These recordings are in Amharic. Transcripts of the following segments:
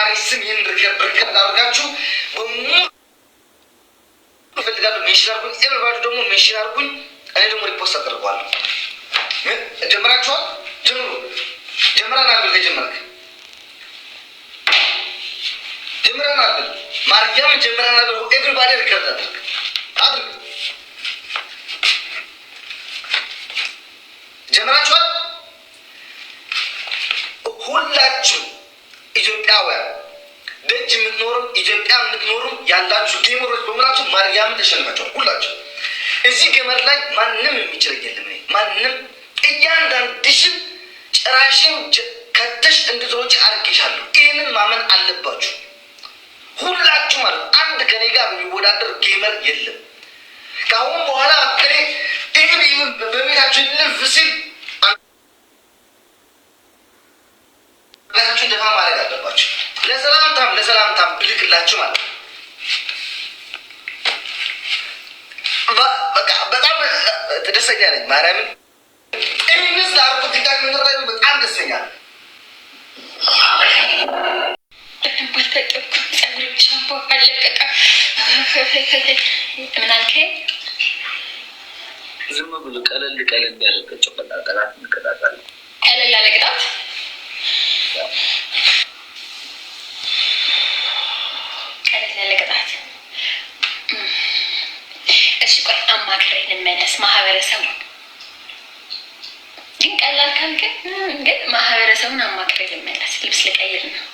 በፈጣሪ ስም ይህን ርከብ ላድርጋችሁ እፈልጋለሁ። ሜንሽን አድርጉኝ። ኤቨሪባዲ ደግሞ ሜንሽን አድርጉኝ። እኔ ደግሞ ሪፖስት አደርገዋለሁ። ጀምራችኋል? ጀምሩ። ጀምረናል ብል ጀምረናል ብል ማርያምን ጀምረናል ብል ኤቨሪባዲ ርከብ አድርግ። ጀምራችኋል? ሁላችሁ ኢትዮጵያውያን ደጅ የምትኖሩም ኢትዮጵያ የምትኖሩም ያላችሁ ጌመሮች በሙላችሁ ማርያምን ተሸንፋችኋል። ሁላችሁ እዚህ ገመድ ላይ ማንም የሚችለኝ የለም። ማንም እያንዳንድሽን ጭራሽን ከተሽ እንድትሮጪ አድርጌሻለሁ። ይህንን ማመን አለባችሁ ሁላችሁ ማለት አንድ ከኔ ጋር የሚወዳደር ጌመር የለም። ከአሁን በኋላ እኔ ኢቭን በቤታችሁ ልፍ ሲል ቤታችሁን ደፋ ማድረግ አለባችሁ። ለሰላምታም ብልክላችሁ ማለት በቃ በጣም ደስተኛ ነኝ። ማርያምን እሚንስ ላርቁ ቲክታክ ምንራ በጣም ደስተኛ ነኝ። ሻምፖ አለቀቀ። ምን አልከኝ? ዝም ብሎ ቀለል ያለ ቅጣት እንቀጣጣለን። ቀለል ያለ ቅጣት እሺ ቆይ አማክሬ ልመለስ። ማህበረሰቡን ግን ቀላል ካልክ ግን ማህበረሰቡን አማክሬ ልመለስ። ልብስ ልቀይር ነው።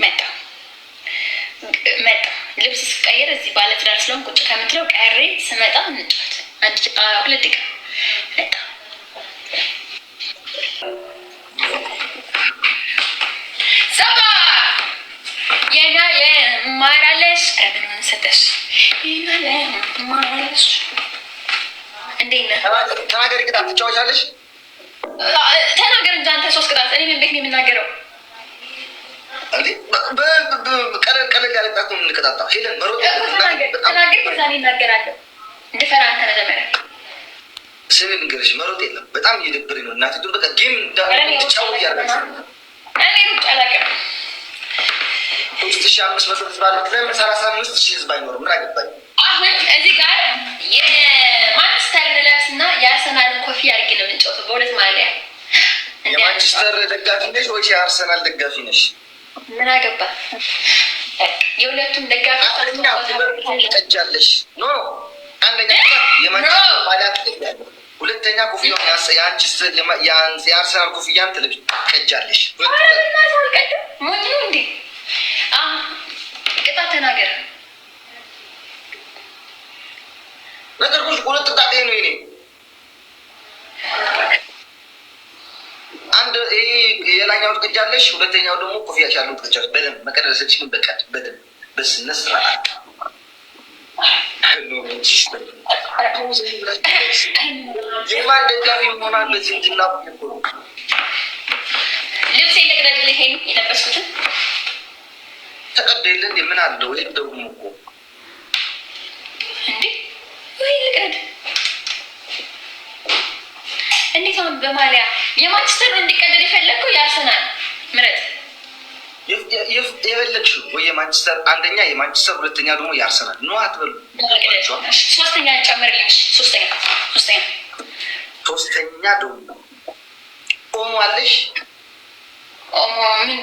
መጣሁ ልብስ ስቀይር እዚህ ባለትዳር ስለሆን ቁጭ ከምትለው ቀሬ ስመጣ እንጫወት። 2 ደቂቃ መጣ። ሰባ የጋ የማራለሽ ከምን ሰጠሽ ይናለ ማራለሽ እንዴት ነህ? ተናገሪ። ቅጣት ትጫወቻለሽ? ተናገር እንጂ አንተ 3 ቅጣት። እኔ ምን ቤት ነው የምናገረው? ቀለል ያለ ቅጣት ነው የምንቀጣጣው። ሄለን መሮጥ ተናገር። ከዛ እኔ እናገራለሁ። እንድፈራ አንተ መጀመሪያ ስሜ ልንገርሽ። መሮጥ የለም። በጣም እየደበረኝ ነው እናቴ። በቃ ጌም እንዳትጫወት እያደረጋችሁ ነው። እኔ ሩጫ አላውቅም። 3500 ህዝብ አለ። ለምን 35,000 ህዝብ አይኖርም? ምን አገባኝ? አሁን እዚህ ጋር የማንቸስተር ልለብስ እና የአርሰናልን ኮፍያ አድርጌ ነው የምንጫወተው በሁለት ማሊያ። የማንቸስተር ደጋፊ ነሽ ወይስ የአርሰናል ደጋፊ ነሽ? ምን አገባ? የሁለቱም ደጋፊ ትቀጃለሽ። ኖ አንደኛ የማንቸስተር ማሊያ ትቀጃለሽ። ሁለተኛ ኮፍያውን የአርሰናል ኮፍያን ትቀጃለሽ። ሞኝ ነው እንዴ? ቅጣት ተናገር። ነገርኩሽ። 2 ቅጣት ነው የኔ። አንድ የላኛው ትቀጃለሽ፣ ሁለተኛው ደግሞ ኮፍያሽ ያለው ትቀጃለሽ። በደንብ መቀደረሰች ግን በደንብ በስነ ስርዓት የማን ደጋፊ መሆናል? በዝምድና ልብስ የለቅደድል ይሄ የለበስኩትን ተቀደልን የምን አለው? ወይ ደግሞ እኮ እንዴ ወይ ልቅደድ እንዴት አሁን በማሊያ የማንቸስተር እንዲቀደድ የፈለግከው የአርሰናል ምረጥ። የፈለግሽው ወይ የማንቸስተር አንደኛ የማንቸስተር ሁለተኛ ደግሞ የአርሰናል ነው አትበሉ። ሶስተኛ ጨምርልኝ። ሶስተኛ ደግሞ ኦሞ አለሽ? ኦሞ ምን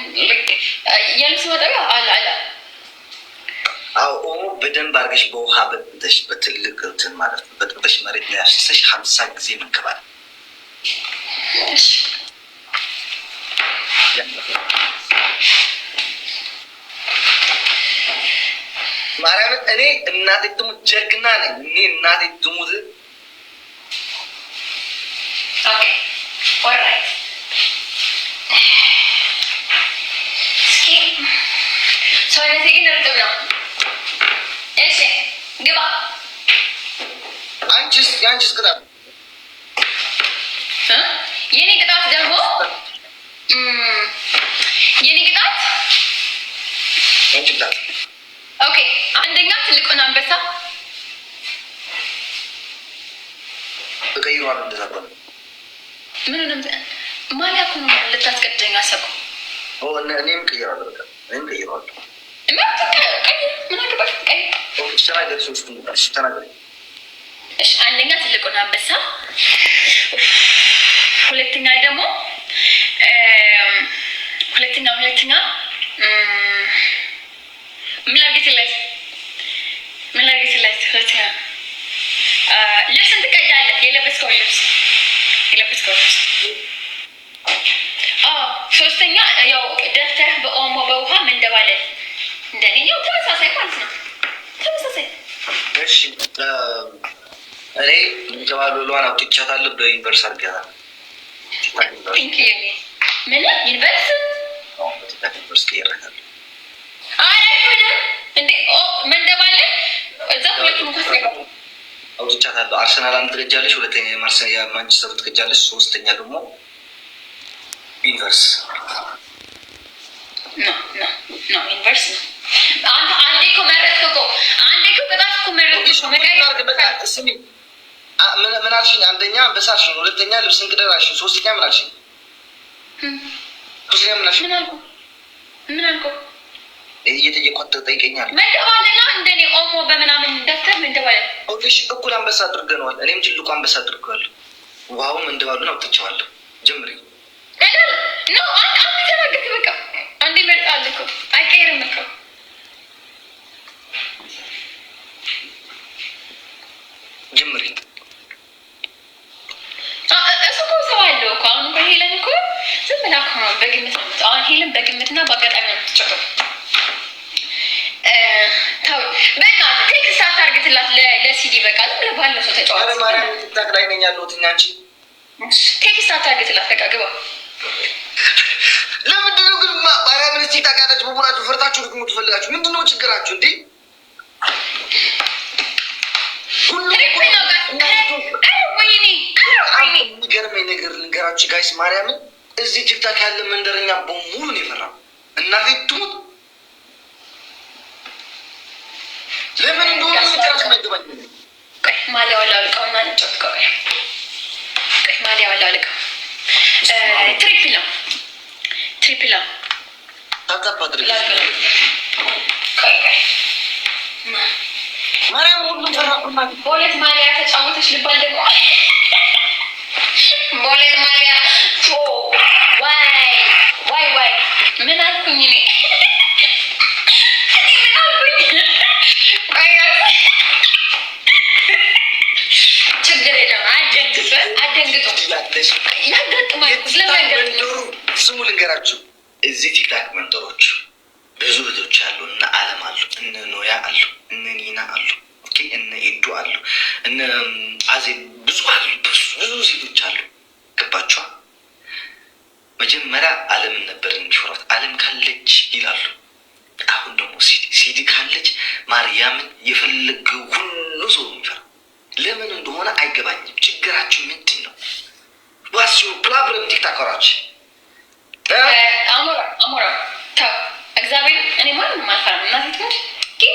የልብስ መጠቢያ አለ። አዎ ኦሞ በደንብ አድርገሽ በውሃ በጥብጠሽ በትልቅ እንትን ማለት ነው በጥብጠሽ መሬት ላይ አፍስሰሽ 50 ጊዜ መንከባል። እሺ ማርያምን እኔ እናቴ ትሙት ጀግና ነኝ። እኔ እናቴ ትሙት። ኦኬ ኦልራይት። እስኪ ሰውነቴ ግን እርጥብ ነው። እሺ ግባ። የአንቺስ ቅጣት? የኔ ቅጣት ደግሞ ኦኬ። አንደኛ ትልቁን አንበሳ ተቀይሯል። እንደዛ ምንም ማሊያ እኮ ነው ልታስቀደኝ አሰብኩ። እኔም ቀይራለሁ። እኔም ቀይራለሁ። ምን አገባሽ? ቀይ ተናገሪ። ሶስቱን ተናገሪ። እሺ አንደኛ ትልቁን አንበሳ፣ ሁለተኛ ደግሞ ሁለተኛ ምን ላድርግለት? ሁለተኛ ልብስን ትቀዳለህ። የለበስከው ልብስ ሶስተኛ ያው ደፍተህ በኦሞ በውሃ መንደባለል። እንደኔ ያው ተመሳሳይ ማለት ነው። ተመሳሳይ እሺ እኔ ጀማሉላን አውጥቻታለሁ። በዩኒቨርስ አድርገናል። ፒንክ ምን ዩኒቨርስ ይረካል። አይደለም እንዴ መንደባለል እዛ ሁለቱም እንኳን አውጥቻታለሁ። አርሰናል አንድ ትገጃለሽ፣ ሁለተኛ የማንቸስተር ትገጃለሽ፣ ሶስተኛ ደግሞ ዩኒቨርስ ኖ ዩኒቨርስ ነው። አንዴ እኮ መረጥኩ እኮ በጣም እኮ መረጥኩ። ስሚ ምን አልሽኝ? አንደኛ አንበሳ አልሽኝ፣ ሁለተኛ ልብስን ቅደድ አልሽኝ፣ ሶስተኛ ምን አልሽኝ? ሶስተኛ ምን አልሽኝ? ምን አልኩ? እየጠየኳት ትጠይቀኛለህ። መንደባለልና እንደኔ ኦሞ በምናምን ደፍተህ መንደባለል። ኦኬሽ እኩል አንበሳ አድርገነዋል። እኔም ትልቁ አንበሳ አድርገዋለሁ። ውሃውም መንደባሉን አውጥቼዋለሁ። ጀምሪ ኖ አንድ ተናገርክ። በቃ አንዴ መርጣለሁ እኮ አይቀርም እኮ ጀምሪ። እሱ እኮ ሰው አለው እኮ አሁን እኮ ሄለን እኮ ዝም ብላ እኮ ነው በግምት ነው። አሁን ሄለን በግምትና በአጋጣሚ ነው የምትጫወተው። በእናትህ ቴክስት አታርግትላት ለሲዲ በቃ ዝም ብለህ ባለው ሰው ተጫወት። ማርያም ቲክታክ ላይ ነኝ ያለሁት እኛ አንቺ ቴክስት አታርግትላት በቃ ግባ። ለምንድን ነው ግን ማርያምን ቲክታክ ያላችሁ በሙላችሁ ፈርታችሁ ልትሙ ትፈልጋችሁ? ምንድን ነው ችግራችሁ እንዴ? የሚገርመኝ ነገር ልንገራችሁ ጋይስ፣ ማርያምን እዚህ ቲክታክ ያለ መንደረኛ በሙሉ ነው የፈራው። እናቴ ትሙት ለምን እንደሆነ ጨርስ አይገባኝ። ማሊያ ወላልቀውና ልጨትቀው ማሊያ ወላልቀው ትሪፕል ነው ታታፓድሪ ማርያም ሁሉም ፈራቁና በሁለት ማሊያ ተጫወተች ልባል ደግሞ በሁለት ማሊያ ዋይ ምን አልኩኝ እኔ ችግር የለም። አደንግጦ ያጋጥማል። ስሙ ልንገራችሁ፣ እዚህ ቲክታክ መንደሮች ብዙ ልጆች አሉ። እነ አለም አሉ፣ እነ ኖያ አሉ፣ እነ ኒና አሉ፣ እነ ኢዱ አሉ፣ እነ አዜ ብዙ አሉ። ብዙ ሴቶች አሉ። ገባችኋ? መጀመሪያ አለምን ነበር የሚፈሯት። አለም ካለች ይላሉ። አሁን ደግሞ ሲዲ ካለች ማርያምን የፈለገው ሁሉ ሰው የሚፈራ ለምን እንደሆነ አይገባኝም። ችግራችሁ ምንድን ነው? ዋሲዮ ፕላብለም ቲክታከራች አሞራ ተው እግዚአብሔር እኔ ማንም አልፈራም። እናቴ ትሙት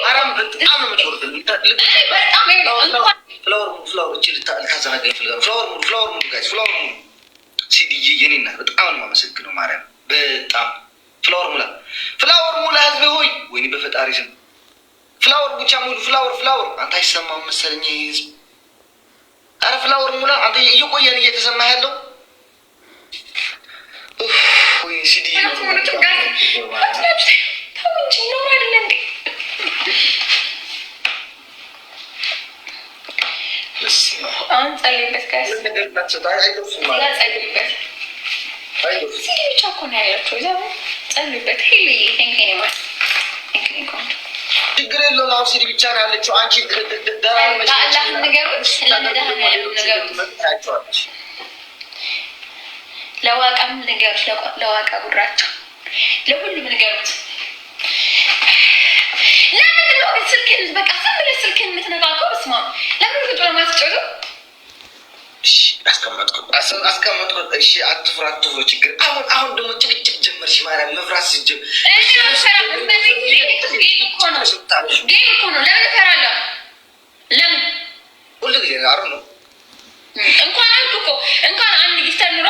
አራም በጣም ነው የምትወርድ። ፍላወር እቺ ልታዘናጋኝ ፈልጋለሁ። ፍላወር ሙሉ ጋይስ፣ ፍላወር ሙሉ ሲዲዬ የኔ እናት በጣም ነው የማመሰግነው። ማርያም በጣም ፍላወር ሙላ ህዝቤ ሆይ፣ ወይኔ በፈጣሪ ስም ፍላወር ብቻ ሙሉ ፍላወር። አንተ አይሰማም መሰለኝ ህዝብ። አረ ፍላወር ሙላ አንተ እየቆየን እየተሰማ ያለው ወይ ሲዲ አሁን ጸልይበት ጋይስ፣ ጸልይበት ሲዲ ብቻ እኮ ነው ያላቸው። እዛ ጸልይበት ችግር የለውም። አሁን ሲዲ ብቻ ነው ያለችው። አንቺ ለአላህ ንገሩት፣ ለመድኃኒዓለም ንገሩት፣ ለዋቃም ንገሩት፣ ለዋቃ ጉራቸው ለሁሉም ንገሩት። ለምንድን ነው ግን ስልክህን በቃ ዝም ብለህ ስልክህን የምትነካከው? በስመ አብ ለምን ቁጭ ብለህ ማትጫወተው? አስቀመጥኩት። እሺ አትፍራ፣ ችግር አሁን ደግሞ ጭቅጭቅ ጀመርሽ። ማርያም መፍራት ስጀምር ጌም እኮ ነው። ለምን እፈራለሁ? ለምን ሁሉ ጊዜ አሩ ነው። እንኳን አልኩ እኮ እንኳን አንድ ጊፍተር ኑሮ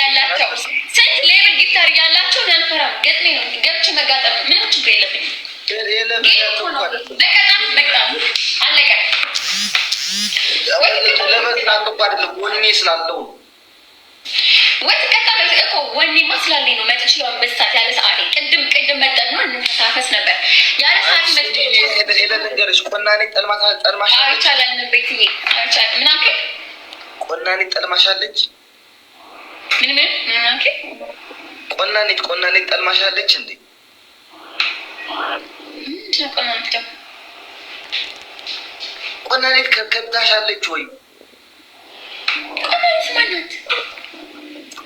ያላቸው ሴት ሌብል ጊታር ያላቸው ያልፈራም ገጥሜ ነው ገብቼ መጋጠም ምንም ችግር የለብኝም። በቃ አለቀ። ወኔ ስላለው ወጥ ቀጣለ እኮ ወኔ መስላለኝ ነው መጥቼ አንበሳት ያለ ሰዓት ቅድም መጠን ነው እንተሳፈስ ነበር ያለ ሰዓት መጥቼ ነገርሽ ቆናኔ ጠልማሽ አይቻላል ቤትዬ አይቻል ምናከ ቆናኔ ጠልማሻለች ምን ምናከ ቆናኔ ጠልማሻለች እንዴ ቆናኔ ከብታሻለች ወይ ቆናኔ ስማናት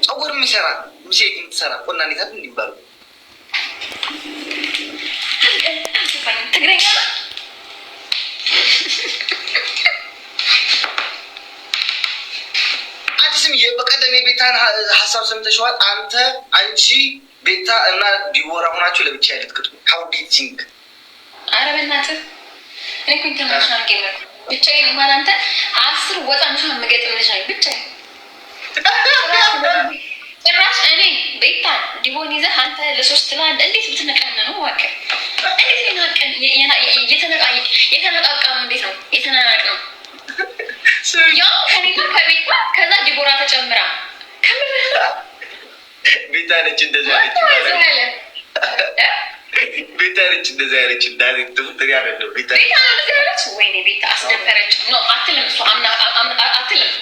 ጸጉር የሚሰራ ምሴት የምትሰራ ቆናኔ ታድ እንዲባሉ ትግረኛ አዲስም በቀደም የቤታን ሀሳብ ሰምተሽዋል። አንቺ ቤታ እና ዲቦራ ሆናችሁ ለብቻ ያልትክቱ ሀው ዲቲንግ ኧረ በእናትህ እኔ እኮ ኢንተርናሽናል ጌመር ብቻዬን እንኳን አንተ 10 ወጣ እንኳን የምገጥም ልጅ ነኝ ብቻዬን። ጭራሽ እኔ ቤታ ዲቦን ይዘህ አንተ ለሶስት ለአንድ እንዴት ብትነቀን ነው ዋቀ እንዴት የተነቃቃም እንዴት ነው የተናናቅ ነው ያው ከኔ ከቤታ ከዛ ዲቦራ ተጨምራ ከምር ቤታ ነች እንደዚህ ያለች ቤታ ነች እንደዚህ ያለች እንዳለ ትፍጥር ያለው ቤታ እንደዚህ ያለች ወይኔ ቤታ አስደፈረች ነው አትልም እሱ አትልም።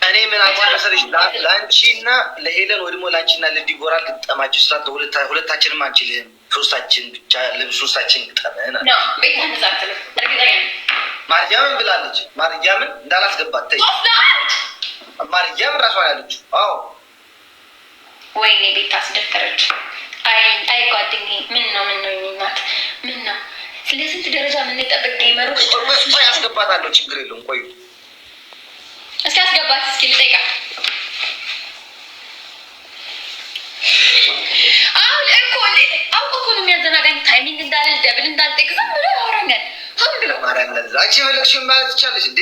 እኔ ምን አቋም መሰለሽ ለአንቺና ለሄለን ወይ ደግሞ ለአንቺና ለዲቦራ ልጠማችሁ ስላት ሁለታችንም አንችልም ሶስታችን ብቻ ሶስታችን ግጠመን ነው ቤታ እንደዛ አትልም እርግጠኛ ነኝ። ማርያምን ብላለች። ማርያምን እንዳላስገባት ተይ ማርያምን ራሷን ያለችው አዎ ወይኔ ቤታ አስደፈረች። አይ ጓደኛዬ ምን ነው እናት ምን ነው ስለስንት ደረጃ የምንጠብቅ ጌመሮች ቆይ አስገባታለሁ ችግር የለውም ቆይ እስኪ አስገባት እስኪ ልጠይቃት። አሁን እኮ ነው የሚያዘናጋኝ ታይሚንግ እንዳለ ደብል እንዳልጠይቅ ዝም ብሎ ያወራኛል። ሁን ብሎ ማርያም ለዛ አንቺ የፈለግሽውን ማለት ትቻለሽ እንዴ